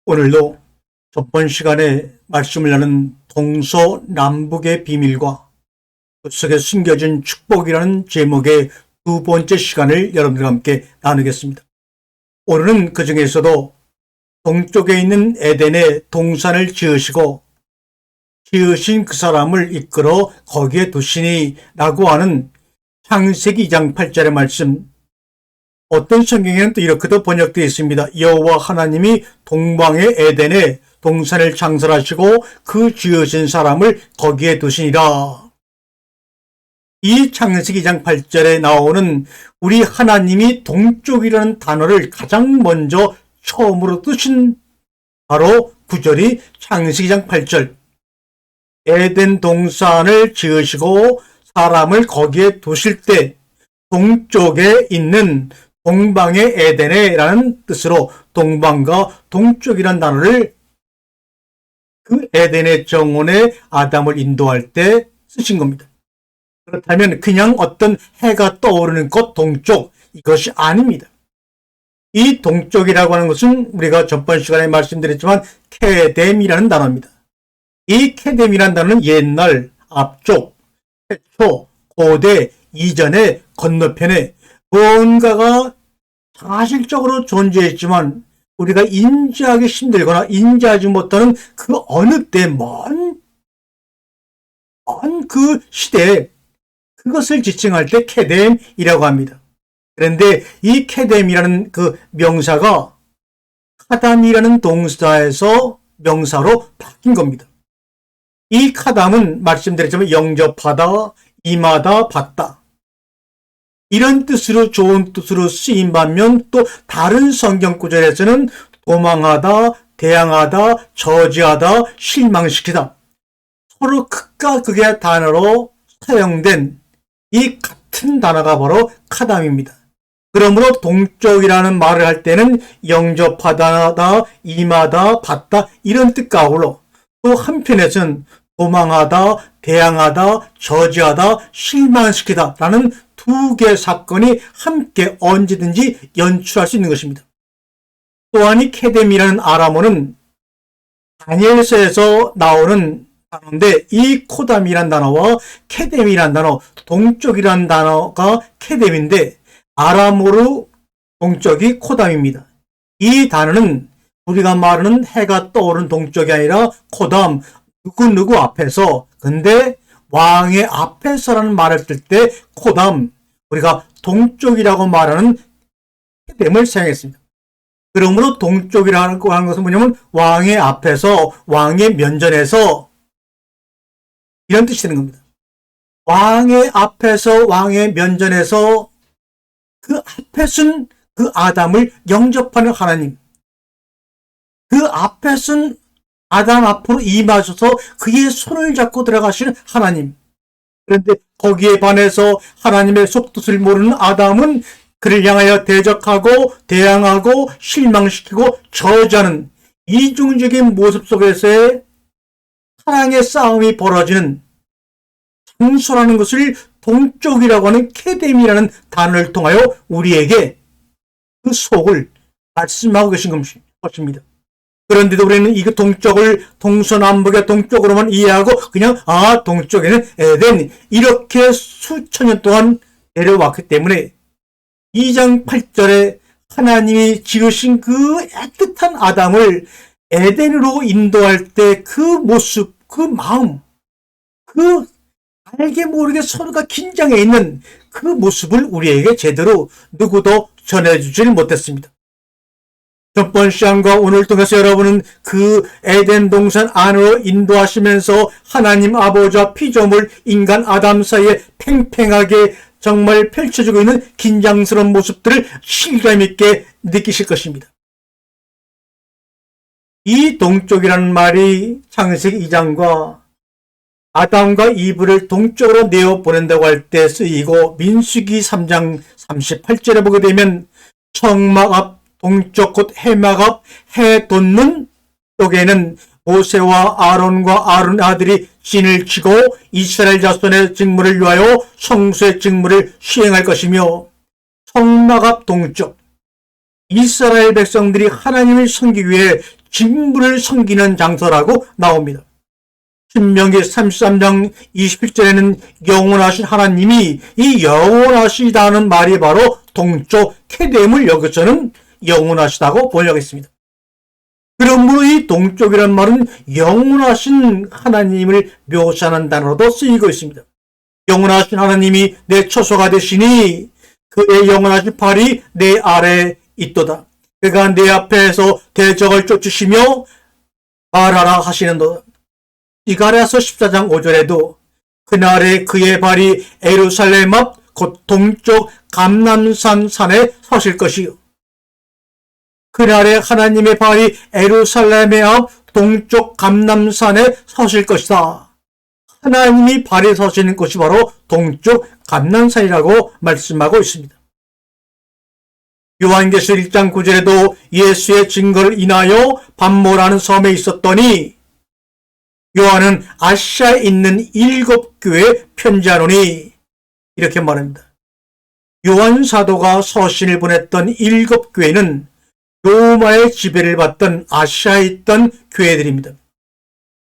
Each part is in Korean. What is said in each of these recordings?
오늘도 저번 시간에 말씀을 나눈 동서남북의 비밀과 그 속에 숨겨진 축복이라는 제목의 두 번째 시간을 여러분들과 함께 나누겠습니다. 오늘은 그 중에서도 동쪽에 있는 에덴에 동산을 지으시고 지으신 그 사람을 이끌어 거기에 두시니 라고 하는 창세기 2장 8절의 말씀, 어떤 성경에는 또 이렇게도 번역되어 있습니다. 여호와 하나님이 동방의 에덴에 동산을 창설하시고 그 지으신 사람을 거기에 두시니라. 이 창세기 2장 8절에 나오는 우리 하나님이 동쪽이라는 단어를 가장 먼저 처음으로 뜨신 바로 구절이 창세기 2장 8절. 에덴 동산을 지으시고 사람을 거기에 두실 때 동쪽에 있는 동방의 에덴에 라는 뜻으로 동방과 동쪽이라는 단어를 그 에덴의 정원에 아담을 인도할 때 쓰신 겁니다. 그렇다면 그냥 어떤 해가 떠오르는 곳 동쪽, 이것이 아닙니다. 이 동쪽이라고 하는 것은 우리가 전번 시간에 말씀드렸지만 케뎀이라는 단어입니다. 이 케뎀이라는 단어는 옛날, 앞쪽, 최초, 고대, 이전에, 건너편에 뭔가가 사실적으로 존재했지만 우리가 인지하기 힘들거나 인지하지 못하는 그 어느 때 먼 그 시대에 그것을 지칭할 때 케뎀이라고 합니다. 그런데 이 케뎀이라는 그 명사가 카담이라는 동사에서 명사로 바뀐 겁니다. 이 카담은 말씀드렸지만 영접하다, 임하다, 받다, 이런 뜻으로 좋은 뜻으로 쓰인 반면 또 다른 성경 구절에서는 도망하다, 대항하다, 저지하다, 실망시키다, 서로 극과 극의 단어로 사용된 이 같은 단어가 바로 카담입니다. 그러므로 동쪽이라는 말을 할 때는 영접하다, 임하다, 받다 이런 뜻과 아울러 또 한편에서는 도망하다, 대항하다, 저지하다, 실망시키다 라는 두 개의 사건이 함께 언제든지 연출할 수 있는 것입니다. 또한 이 케뎀이라는 아람어는 다니엘서에서 나오는 단어인데 이 코담이라는 단어와 케뎀이라는 단어, 동쪽이라는 단어가 케뎀인데 아람어로 동쪽이 코담입니다. 이 단어는 우리가 말하는 해가 떠오르는 동쪽이 아니라 코담, 누구누구 앞에서, 근데 왕의 앞에서라는 말을 쓸 때 코담, 우리가 동쪽이라고 말하는 케뎀을 사용했습니다. 그러므로 동쪽이라고 하는 것은 뭐냐면 왕의 앞에서, 왕의 면전에서 이런 뜻이 되는 겁니다. 왕의 앞에서, 왕의 면전에서 그 앞에 쓴 그 아담을 영접하는 하나님, 그 앞에 쓴 아담 앞으로 임하셔서 그의 손을 잡고 들어가시는 하나님. 그런데 거기에 반해서 하나님의 속뜻을 모르는 아담은 그를 향하여 대적하고 대항하고 실망시키고 저주하는 이중적인 모습 속에서의 사랑의 싸움이 벌어지는 장소라는 것을 동쪽이라고 하는 케뎀이라는 단어를 통하여 우리에게 그 속을 말씀하고 계신 것입니다. 그런데도 우리는 이 동쪽을 동서남북의 동쪽으로만 이해하고 그냥 동쪽에는 에덴 이렇게 수천 년 동안 내려왔기 때문에 2장 8절에 하나님이 지으신 그 애틋한 아담을 에덴으로 인도할 때 그 모습, 그 마음, 그 알게 모르게 서로가 긴장해 있는 그 모습을 우리에게 제대로 누구도 전해주질 못했습니다. 전번 시간과 오늘 통해서 여러분은 그 에덴 동산 안으로 인도하시면서 하나님 아버지와 피조물 인간 아담 사이에 팽팽하게 정말 펼쳐지고 있는 긴장스러운 모습들을 실감 있게 느끼실 것입니다. 이 동쪽이라는 말이 창세기 2장과 아담과 이브를 동쪽으로 내어보낸다고 할 때 쓰이고 민수기 3장 38절에 보게 되면 청막 앞 동쪽 곧 해막 앞 해 돋는 쪽에는 모세와 아론과 아론 아들이 진을 치고 이스라엘 자손의 직무를 위하여 성수의 직무를 수행할 것이며 청막 앞 동쪽, 이스라엘 백성들이 하나님을 섬기기 위해 진물을 섬기는 장소라고 나옵니다. 신명기 33장 27절에는 영원하신 하나님이 이 영원하시다는 말이 바로 동쪽 테뎀을 여기서는 영원하시다고 번역했습니다. 그러므로 이 동쪽이란 말은 영원하신 하나님을 묘사하는 단어로도 쓰이고 있습니다. 영원하신 하나님이 내 처소가 되시니 그의 영원하신 팔이 내 아래에 있도다. 그가 내 앞에서 대적을 쫓으시며 말하라 하시는도다. 이가랴서 14장 5절에도 그날에 그의 발이 예루살렘 앞 곧 동쪽 감람산 산에 서실 것이요. 그날에 하나님의 발이 예루살렘의 앞 동쪽 감람산에 서실 것이다. 하나님이 발이 서시는 곳이 바로 동쪽 감람산이라고 말씀하고 있습니다. 요한계시록 1장 9절에도 예수의 증거를 인하여 반모라는 섬에 있었더니 요한은 아시아에 있는 7교회에 편지하노니 이렇게 말합니다. 요한 사도가 서신을 보냈던 7교회는 로마의 지배를 받던 아시아에 있던 교회들입니다.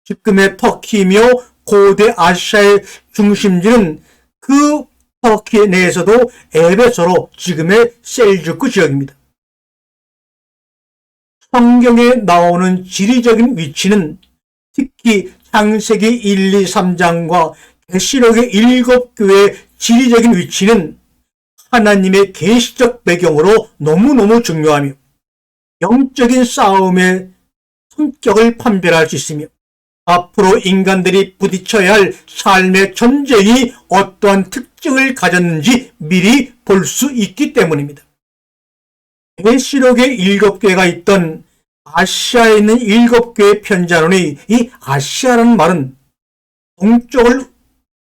지금의 터키이며 고대 아시아의 중심지는 그 터키 내에서도 에베소로 지금의 셀주크 지역입니다. 성경에 나오는 지리적인 위치는 특히 창세기 1, 2, 3장과 계시록의 7교회의 지리적인 위치는 하나님의 계시적 배경으로 너무너무 중요하며 영적인 싸움의 성격을 판별할 수 있으며 앞으로 인간들이 부딪혀야 할 삶의 전쟁이 어떠한 특징을 가졌는지 미리 볼 수 있기 때문입니다. 계시록의 7교회가 있던 아시아에 있는 7교회의 편지하노니 이 아시아라는 말은 동쪽을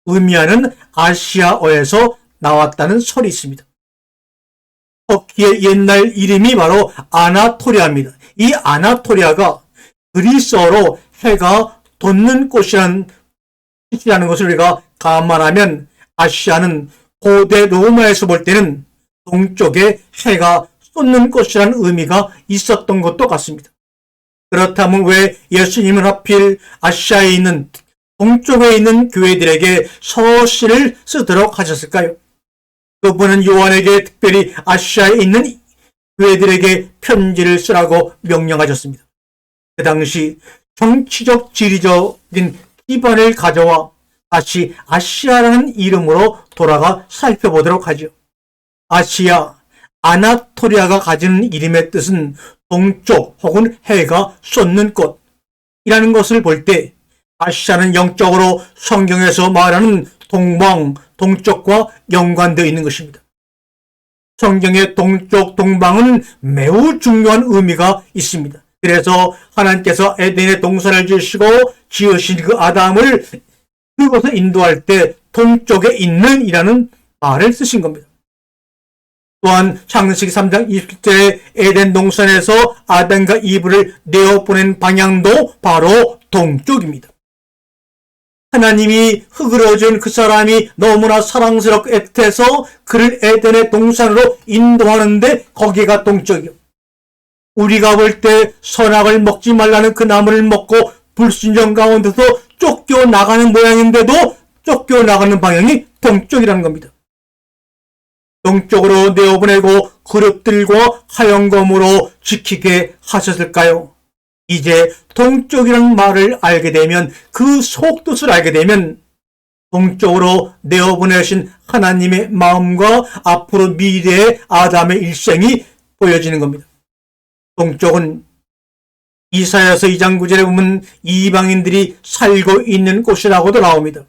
의미하는 아시아어에서 나왔다는 설이 있습니다. 터키의 옛날 이름이 바로 아나토리아입니다. 이 아나토리아가 그리스어로 해가 돋는 곳이라는 뜻이라는 것을 우리가 감안하면 아시아는 고대 로마에서 볼 때는 동쪽에 해가 쏟는 곳이라는 의미가 있었던 것도 같습니다. 그렇다면 왜 예수님은 하필 아시아에 있는 동쪽에 있는 교회들에게 서신을 쓰도록 하셨을까요? 그분은 요한에게 특별히 아시아에 있는 교회들에게 편지를 쓰라고 명령하셨습니다. 그 당시 정치적 지리적인 기반을 가져와 다시 아시아라는 이름으로 돌아가 살펴보도록 하죠. 아시아, 아나토리아가 가지는 이름의 뜻은 동쪽 혹은 해가 쏟는 곳이라는 것을 볼 때 아시아는 영적으로 성경에서 말하는 동방, 동쪽과 연관되어 있는 것입니다. 성경의 동쪽, 동방은 매우 중요한 의미가 있습니다. 그래서 하나님께서 에덴의 동산을 지으신 그 아담을 그곳에 인도할 때 동쪽에 있는 이라는 말을 쓰신 겁니다. 또한 창세기 3장 27절에 에덴 동산에서 아담과 이브를 내어보낸 방향도 바로 동쪽입니다. 하나님이 흙으로 지은 그 사람이 너무나 사랑스럽고 애틋해서 그를 에덴의 동산으로 인도하는데 거기가 동쪽이요. 우리가 볼 때 선악을 먹지 말라는 그 나무를 먹고 불순종 가운데서 쫓겨나가는 모양인데도 쫓겨나가는 방향이 동쪽이라는 겁니다. 동쪽으로 내어보내고 그릇들과 화영검으로 지키게 하셨을까요? 이제 동쪽이라는 말을 알게 되면 그 속뜻을 알게 되면 동쪽으로 내어보내신 하나님의 마음과 앞으로 미래의 아담의 일생이 보여지는 겁니다. 동쪽은 이사야서 2장 9절에 보면 이방인들이 살고 있는 곳이라고도 나옵니다.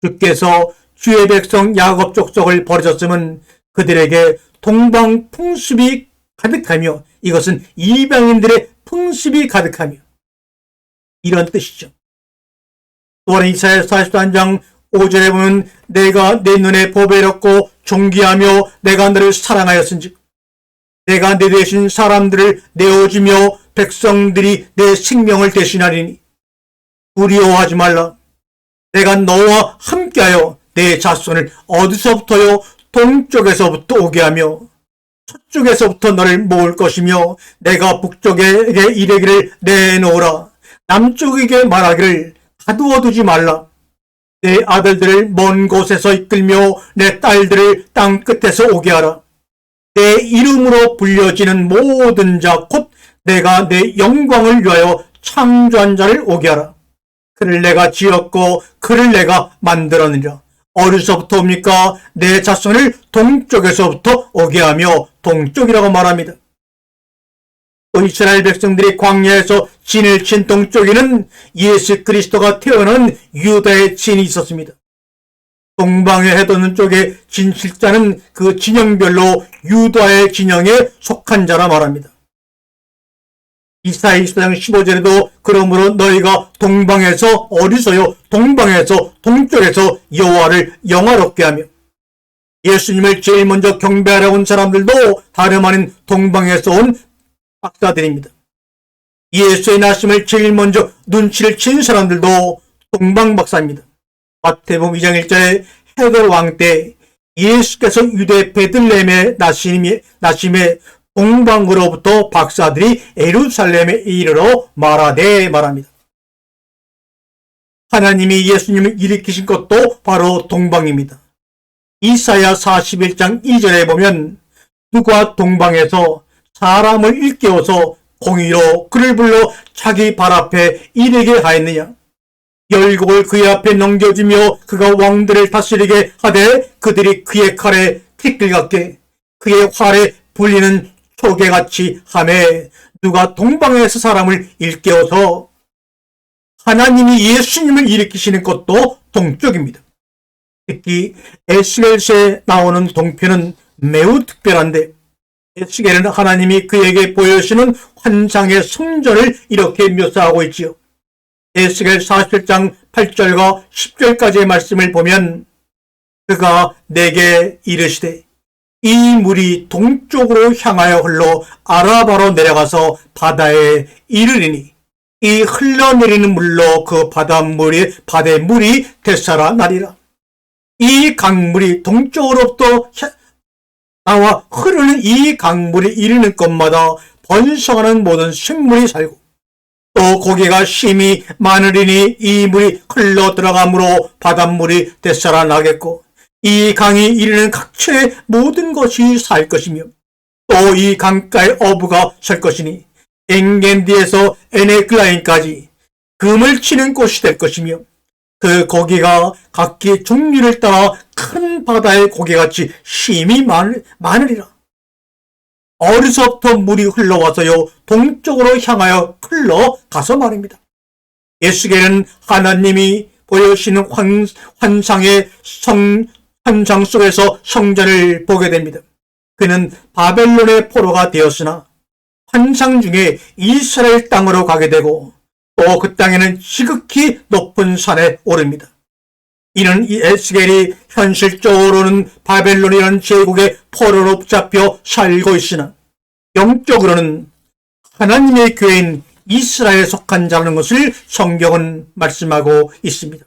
주께서 주의 백성 야곱 족속을 버리셨으면 그들에게 동방 풍습이 가득하며 이것은 이방인들의 풍습이 가득하며 이런 뜻이죠. 또한 이사야서 43장 5절에 보면 내가 내 눈에 보배롭고 존귀하며 내가 너를 사랑하였은즉 내가 내 대신 사람들을 내어주며 백성들이 내 생명을 대신하리니 두려워하지 말라. 내가 너와 함께하여 내 자손을 어디서부터요? 동쪽에서부터 오게 하며 서쪽에서부터 너를 모을 것이며 내가 북쪽에게 이르기를 내놓으라. 남쪽에게 말하기를 가두어 두지 말라. 내 아들들을 먼 곳에서 이끌며 내 딸들을 땅 끝에서 오게 하라. 내 이름으로 불려지는 모든 자 곧 내가 내 영광을 위하여 창조한 자를 오게 하라. 그를 내가 지었고 그를 내가 만들었느니라. 어디서부터 옵니까? 내 자손을 동쪽에서부터 오게 하며 동쪽이라고 말합니다. 또 이스라엘 백성들이 광야에서 진을 친 동쪽에는 예수 그리스도가 태어난 유다의 진이 있었습니다. 동방의 해돋는 쪽에 진실자는 그 진영별로 유다의 진영에 속한 자라 말합니다. 이사야 24장 15절에도 그러므로 너희가 동방에서 어디서요? 동방에서 동쪽에서 여호와를 영화롭게 하며 예수님을 제일 먼저 경배하러 온 사람들도 다름 아닌 동방에서 온 박사들입니다. 예수의 나심을 제일 먼저 눈치를 친 사람들도 동방 박사입니다. 마태복음 2장 1절에 헤롯 왕 때 예수께서 유대 베들레헴의 나심에 동방으로부터 박사들이 예루살렘에 이르러 말하되 말합니다. 하나님이 예수님을 일으키신 것도 바로 동방입니다. 이사야 41장 2절에 보면 누가 동방에서 사람을 일깨워서 공의로 그를 불러 자기 발 앞에 이르게 하였느냐. 열국을 그의 앞에 넘겨주며 그가 왕들을 다스리게 하되 그들이 그의 칼에 티끌 같게 그의 활에 불리는 초계같이 하매 누가 동방에서 사람을 일깨워서 하나님이 예수님을 일으키시는 것도 동쪽입니다. 특히 에스겔서에 나오는 동편은 매우 특별한데 에스겔은 하나님이 그에게 보여주시는 환상의 성전을 이렇게 묘사하고 있지요. 에스겔 47장 8절과 10절까지의 말씀을 보면 그가 내게 이르시되 이 물이 동쪽으로 향하여 흘러 아라바로 내려가서 바다에 이르리니 이 흘러내리는 물로 그 바다의 물이 되살아 나리라. 이 강물이 동쪽으로부터 나와 흐르는 이 강물이 이르는 곳마다 번성하는 모든 생물이 살고 또 고기가 심히 많으리니 이 물이 흘러 들어가므로 바닷물이 되살아 나겠고 이 강이 이르는 각처의 모든 것이 살 것이며 또 이 강가에 어부가 설 것이니 엥겐디에서 에네글라인까지 금을 치는 곳이 될 것이며 그 고기가 각기 종류를 따라 큰 바다의 고기같이 심히 많으리라. 어디서부터 물이 흘러와서요 동쪽으로 향하여 흘러가서 말입니다. 에스겔은 하나님이 보여주시는 환상의 환상 속에서 성전을 보게 됩니다. 그는 바벨론의 포로가 되었으나 환상 중에 이스라엘 땅으로 가게 되고 또 그 땅에는 지극히 높은 산에 오릅니다. 이는 이 에스겔이 현실적으로는 바벨론이라는 제국의 포로로 붙잡혀 살고 있으나 영적으로는 하나님의 교회인 이스라엘에 속한 자라는 것을 성경은 말씀하고 있습니다.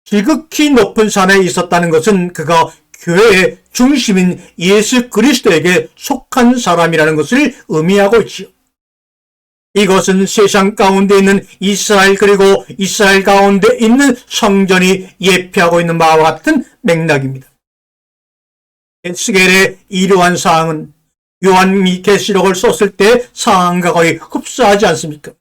지극히 높은 산에 있었다는 것은 그가 교회의 중심인 예수 그리스도에게 속한 사람이라는 것을 의미하고 있지요. 이것은 세상 가운데 있는 이스라엘 그리고 이스라엘 가운데 있는 성전이 예표하고 있는 바와 같은 맥락입니다. 에스겔의 이러한 사항은 요한이 계시록을 썼을 때 사항과 거의 흡사하지 않습니까?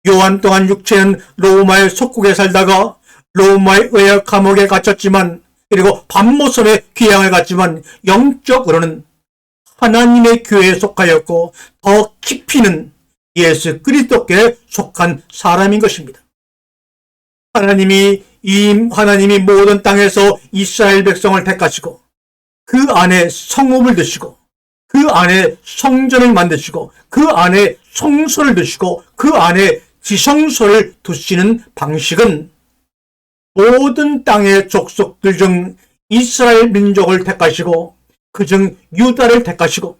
요한 또한 육체는 로마의 속국에 살다가 로마의 의학 감옥에 갇혔지만 그리고 밤모섬에 귀향을 갔지만 영적으로는 하나님의 교회에 속하였고 더 깊이는 예수 그리스도께 속한 사람인 것입니다. 하나님이 모든 땅에서 이스라엘 백성을 택하시고 그 안에 성읍을 두시고 그 안에 성전을 만드시고 그 안에 성소를 두시고 그 안에 지성소를 두시는 방식은 모든 땅의 족속들 중 이스라엘 민족을 택하시고 그중 유다를 택하시고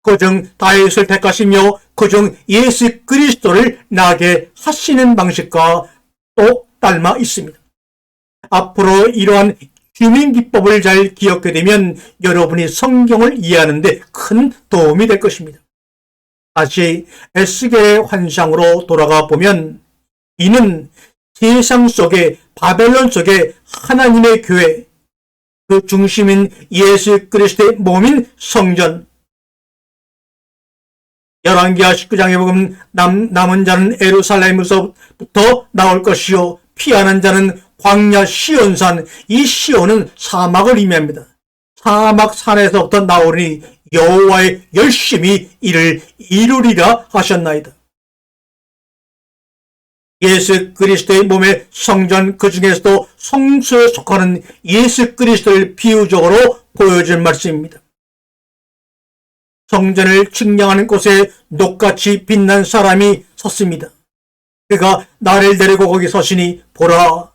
그중 다윗을 택하시며 그중 예수 그리스도를 나게 하시는 방식과 또 닮아 있습니다. 앞으로 이러한 주민기법을 잘 기억하게 되면 여러분이 성경을 이해하는 데 큰 도움이 될 것입니다. 다시 에스겔의 환상으로 돌아가 보면 이는 세상 속에 바벨론 속에 하나님의 교회, 그 중심인 예수 그리스도의 몸인 성전, 열왕기하 19장에 보면 남은 자는 예루살렘에서부터 나올 것이요 피하는 자는 광야 시온산, 이 시온은 사막을 의미합니다. 사막 산에서부터 나오니 여호와의 열심히 이를 이루리라 하셨나이다. 예수 그리스도의 몸의 성전, 그 중에서도 성소에 속하는 예수 그리스도를 비유적으로 보여준 말씀입니다. 성전을 측량하는 곳에 녹같이 빛난 사람이 섰습니다. 그가 나를 데리고 거기 서시니 보라,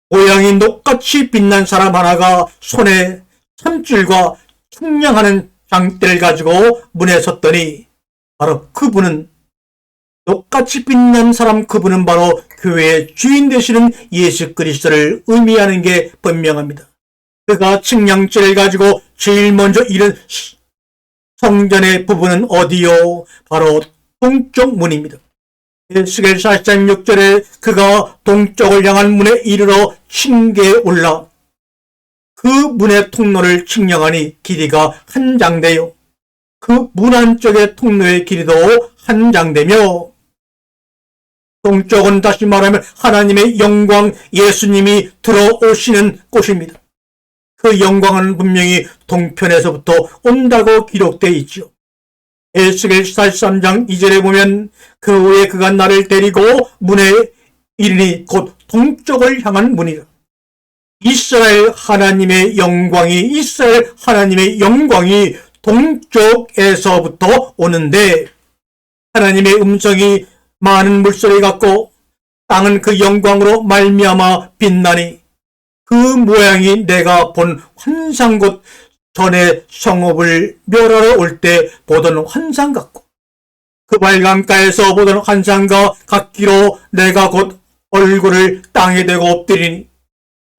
모양이 녹같이 빛난 사람 하나가 손에 참줄과 측량하는 장대를 가지고 문에 섰더니 바로 그분은, 녹같이 빛난 사람 그분은 바로 교회의 주인 되시는 예수 그리스도를 의미하는 게 분명합니다. 그가 측량대를 가지고 제일 먼저 이른 성전의 부분은 어디요? 바로 동쪽 문입니다. 에스겔 40장 6절에 그가 동쪽을 향한 문에 이르러 층계에 올라 그 문의 통로를 측량하니 길이가 한 장대요. 그 문 안쪽의 통로의 길이도 한 장대며, 동쪽은 다시 말하면 하나님의 영광, 예수님이 들어오시는 곳입니다. 그 영광은 분명히 동편에서부터 온다고 기록되어 있죠. 에스겔 43장 2절에 보면 그 후에 그가 나를 데리고 문에 이르니 곧 동쪽을 향한 문이라. 이스라엘 하나님의 영광이 동쪽에서부터 오는데, 하나님의 음성이 많은 물소리 같고 땅은 그 영광으로 말미암아 빛나니 그 모양이 내가 본 환상곧 전에 성읍을 멸하러 올 때 보던 환상 같고 그 발강가에서 보던 환상과 같기로 내가 곧 얼굴을 땅에 대고 엎드리니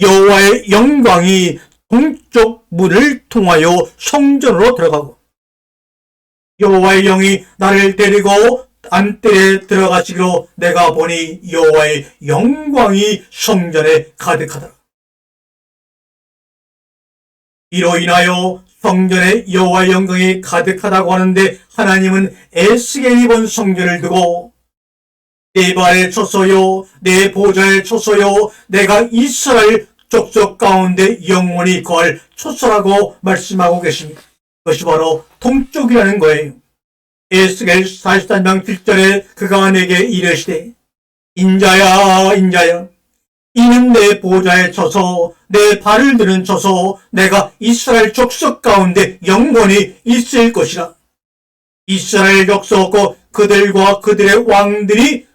여호와의 영광이 동쪽 문을 통하여 성전으로 들어가고 여호와의 영이 나를 데리고 안뜰에 들어가시기로 내가 보니 여호와의 영광이 성전에 가득하더라. 이로 인하여 성전에 여호와의 영광이 가득하다고 하는데, 하나님은 에스겔이 본 성전을 두고 내 발에 쳤어요, 내 보좌에 쳤어요, 내가 이스라엘 족속 가운데 영원히 거할 쳤어라고 말씀하고 계십니다. 그것이 바로 동쪽이라는 거예요. 에스겔 43장 7절에 그가 내게 이르시되 인자야 인자야, 이는 내 보좌에 쳐서 내 발을 드는 쳐서 내가 이스라엘 족속 가운데 영원히 있을 것이라. 이스라엘 족속과 그들과 그들의 왕들이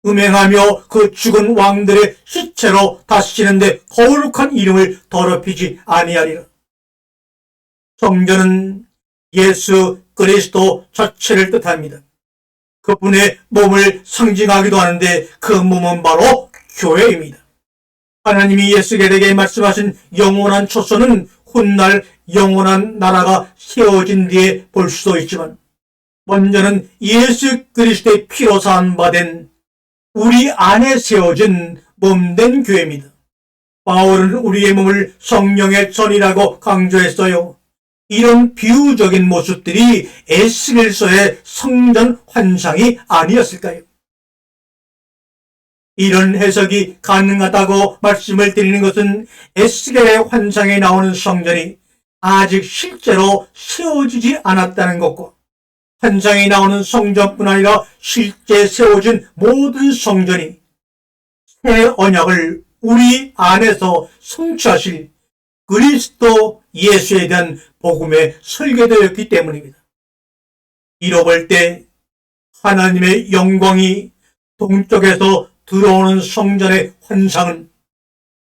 음행하며 그 죽은 왕들의 시체로 다스리는데 거룩한 이름을 더럽히지 아니하리라. 성전은 예수 그리스도 자체를 뜻합니다. 그분의 몸을 상징하기도 하는데 그 몸은 바로 교회입니다. 하나님이 예수에게 말씀하신 영원한 초소는 훗날 영원한 나라가 세워진 뒤에 볼 수도 있지만, 먼저는 예수 그리스도의 피로 사함받은 우리 안에 세워진 몸된 교회입니다. 바울은 우리의 몸을 성령의 전이라고 강조했어요. 이런 비유적인 모습들이 에스겔서의 성전 환상이 아니었을까요? 이런 해석이 가능하다고 말씀을 드리는 것은 에스겔의 환상에 나오는 성전이 아직 실제로 세워지지 않았다는 것과, 환상에 나오는 성전뿐 아니라 실제 세워진 모든 성전이 새 언약을 우리 안에서 성취하실 그리스도 예수에 대한 복음에 설계되었기 때문입니다. 이로 볼 때 하나님의 영광이 동쪽에서 들어오는 성전의 환상은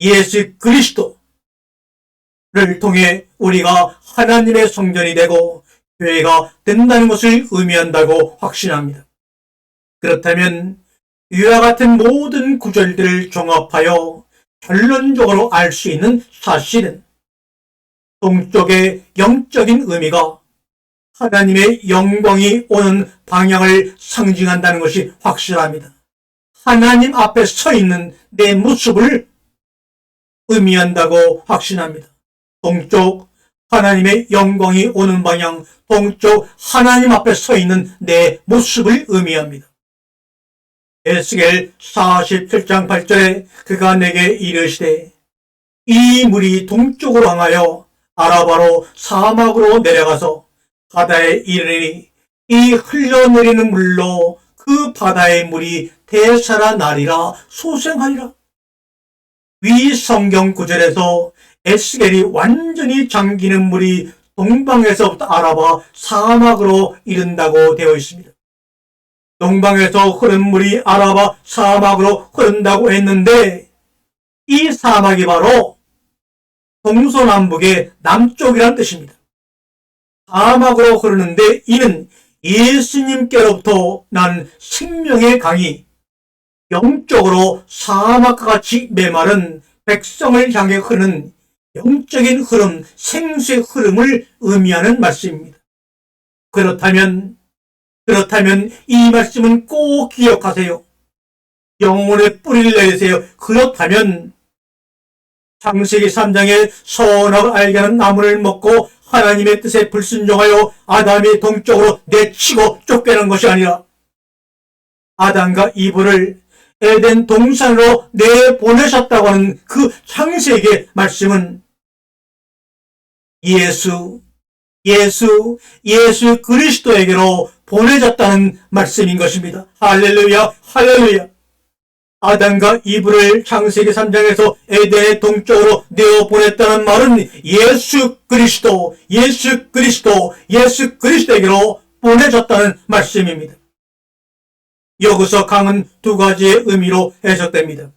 예수 그리스도를 통해 우리가 하나님의 성전이 되고 교회가 된다는 것을 의미한다고 확신합니다. 그렇다면 이와 같은 모든 구절들을 종합하여 결론적으로 알 수 있는 사실은 동쪽의 영적인 의미가 하나님의 영광이 오는 방향을 상징한다는 것이 확실합니다. 하나님 앞에 서 있는 내 모습을 의미한다고 확신합니다. 동쪽, 하나님의 영광이 오는 방향, 동쪽 하나님 앞에 서 있는 내 모습을 의미합니다. 에스겔 47장 8절에 그가 내게 이르시되 이 물이 동쪽으로 향하여 아라바로 사막으로 내려가서 바다에 이르니 이 흘러내리는 물로 그 바다의 물이 되살아나리라 소생하리라. 위 성경 구절에서 에스겔이 완전히 잠기는 물이 동방에서부터 아라바 사막으로 이른다고 되어 있습니다. 동방에서 흐른 물이 아라바 사막으로 흐른다고 했는데 이 사막이 바로 동서남북의 남쪽이란 뜻입니다. 사막으로 흐르는데 이는 예수님께로부터 난 생명의 강이 영적으로 사막과 같이 메마른 백성을 향해 흐르는 영적인 흐름, 생수의 흐름을 의미하는 말씀입니다. 그렇다면 이 말씀은 꼭 기억하세요. 영혼의 뿌리를 내리세요. 그렇다면 창세기 3장에 선악을 알게 하는 나무를 먹고 하나님의 뜻에 불순종하여 아담이 동쪽으로 내치고 쫓겨난 것이 아니라 아담과 이브를 에덴 동산으로 내보내셨다고 하는 그 창세기의 말씀은 예수 그리스도에게로 보내졌다는 말씀인 것입니다. 할렐루야, 할렐루야. 아담과 이브를 창세기 3장에서 에덴의 동쪽으로 내어보냈다는 말은 예수 그리스도에게로 보내졌다는 말씀입니다. 여기서 강은 두 가지의 의미로 해석됩니다.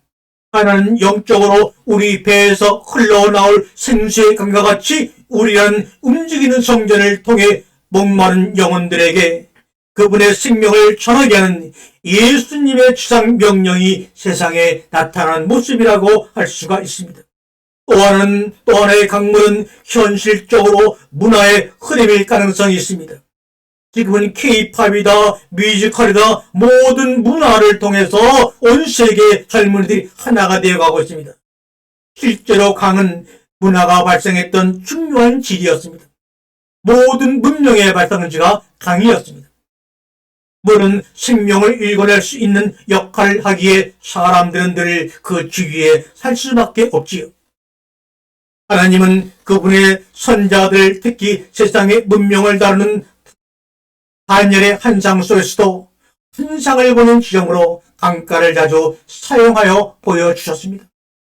하나는 영적으로 우리 배에서 흘러나올 생수의 강과 같이 우리라는 움직이는 성전을 통해 목마른 영혼들에게 그분의 생명을 전하게 하는 예수님의 지상 명령이 세상에 나타난 모습이라고 할 수가 있습니다. 또 하나의 강물은 현실적으로 문화의 흐름일 가능성이 있습니다. 지금은 K-팝이다, 뮤지컬이다, 모든 문화를 통해서 온 세계 젊은이들이 하나가 되어가고 있습니다. 실제로 강은 문화가 발생했던 중요한 지리였습니다. 모든 문명의 발상지가 강이었습니다. 물은 생명을 읽어낼 수 있는 역할을 하기에 사람들은 늘 그 주위에 살 수밖에 없지요. 하나님은 그분의 선자들, 특히 세상의 문명을 다루는 다니엘의 환상 속에서도 환상을 보는 지점으로 강가를 자주 사용하여 보여주셨습니다.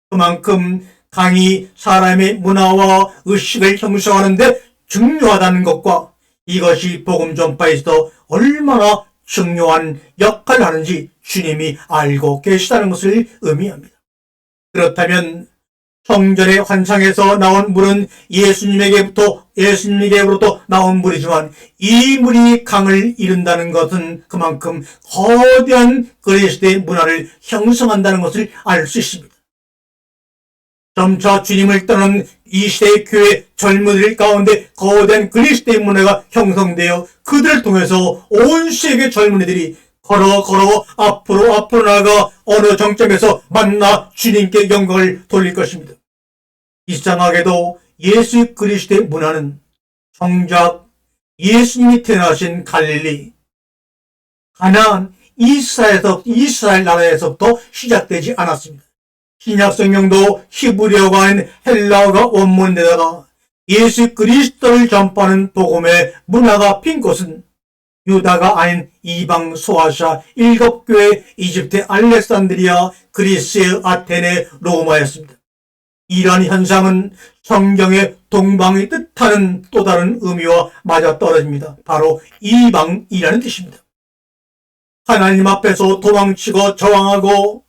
그만큼 강이 사람의 문화와 의식을 형성하는 데 중요하다는 것과 이것이 복음 전파에서도 얼마나 중요한 역할을 하는지 주님이 알고 계시다는 것을 의미합니다. 그렇다면 성전의 환상에서 나온 물은 예수님에게로부터 나온 물이지만 이 물이 강을 이룬다는 것은 그만큼 거대한 그리스도의 문화를 형성한다는 것을 알 수 있습니다. 점차 주님을 떠난 이 시대의 교회 젊은이들 가운데 거대한 그리스도의 문화가 형성되어 그들을 통해서 온 세계 젊은이들이 걸어 앞으로 나아가 어느 정점에서 만나 주님께 영광을 돌릴 것입니다. 이상하게도 예수 그리스도의 문화는 정작 예수님이 태어나신 갈릴리, 가나안, 이스라엘 나라에서부터 시작되지 않았습니다. 신약 성경도 히브리어가 아닌 헬라어가 원문에다가 예수 그리스도를 전파하는 복음의 문화가 핀 곳은 유다가 아닌 이방 소아시아 7교회, 이집트의 알렉산드리아, 그리스의 아테네, 로마였습니다. 이러한 현상은 성경의 동방이 뜻하는 또 다른 의미와 맞아떨어집니다. 바로 이방이라는 뜻입니다. 하나님 앞에서 도망치고 저항하고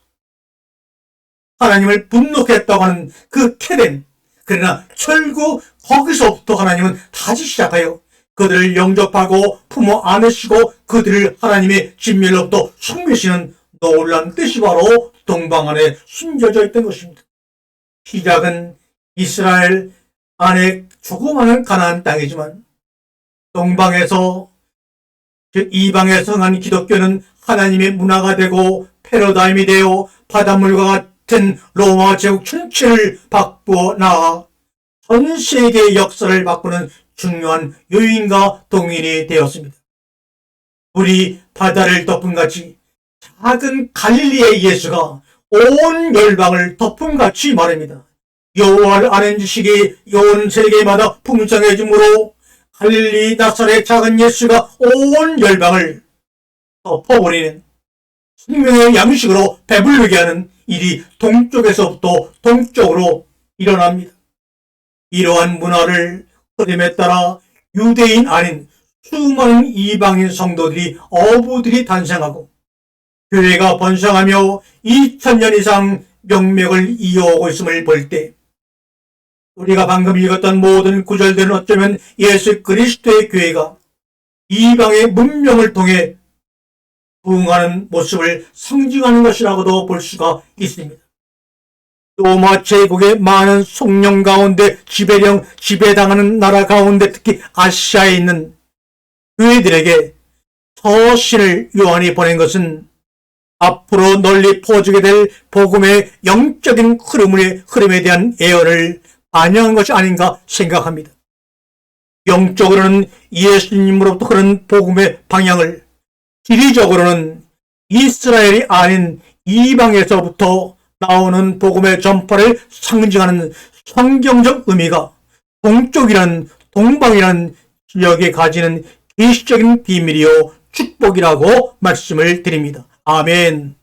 하나님을 분노케 했다고 하는 그 케덴, 그러나 결국 거기서부터 하나님은 다시 시작하여 그들을 영접하고 품어 안으시고 그들을 하나님의 진멸로부터 숨기시는 놀라운 뜻이 바로 동방 안에 숨겨져 있던 것입니다. 시작은 이스라엘 안에 조그마한 가나안 땅이지만 동방에서 즉 이방에서 성한 기독교는 하나님의 문화가 되고 패러다임이 되어 바닷물과 같은 로마 제국 전체를 바꾸어 나아 전 세계의 역사를 바꾸는 중요한 요인과 동인이 되었습니다. 물이 바다를 덮음같이 작은 갈릴리의 예수가 온 열방을 덮음같이 말합니다. 여호와를 아는 지식이 온 세계마다 풍성해지므로 갈릴리 나사렛의 작은 예수가 온 열방을 덮어버리는 생명의 양식으로 배부르게 하는 일이 동쪽에서부터 동쪽으로 일어납니다. 이러한 문화를 흐름에 따라 유대인 아닌 수많은 이방인 성도들이 어부들이 탄생하고 교회가 번성하며 2000년 이상 명맥을 이어오고 있음을 볼 때 우리가 방금 읽었던 모든 구절들은 어쩌면 예수 그리스도의 교회가 이방의 문명을 통해 부흥하는 모습을 상징하는 것이라고도 볼 수가 있습니다. 로마 제국의 많은 속령 가운데 지배당하는 나라 가운데 특히 아시아에 있는 교회들에게 서신을 요한이 보낸 것은 앞으로 널리 퍼지게 될 복음의 영적인 흐름에 대한 예언을 반영한 것이 아닌가 생각합니다. 영적으로는 예수님으로부터 흐르는 복음의 방향을, 지리적으로는 이스라엘이 아닌 이방에서부터 나오는 복음의 전파를 상징하는 성경적 의미가 동쪽이란 동방이란 지역에 가지는 계시적인 비밀이요 축복이라고 말씀을 드립니다. 아멘.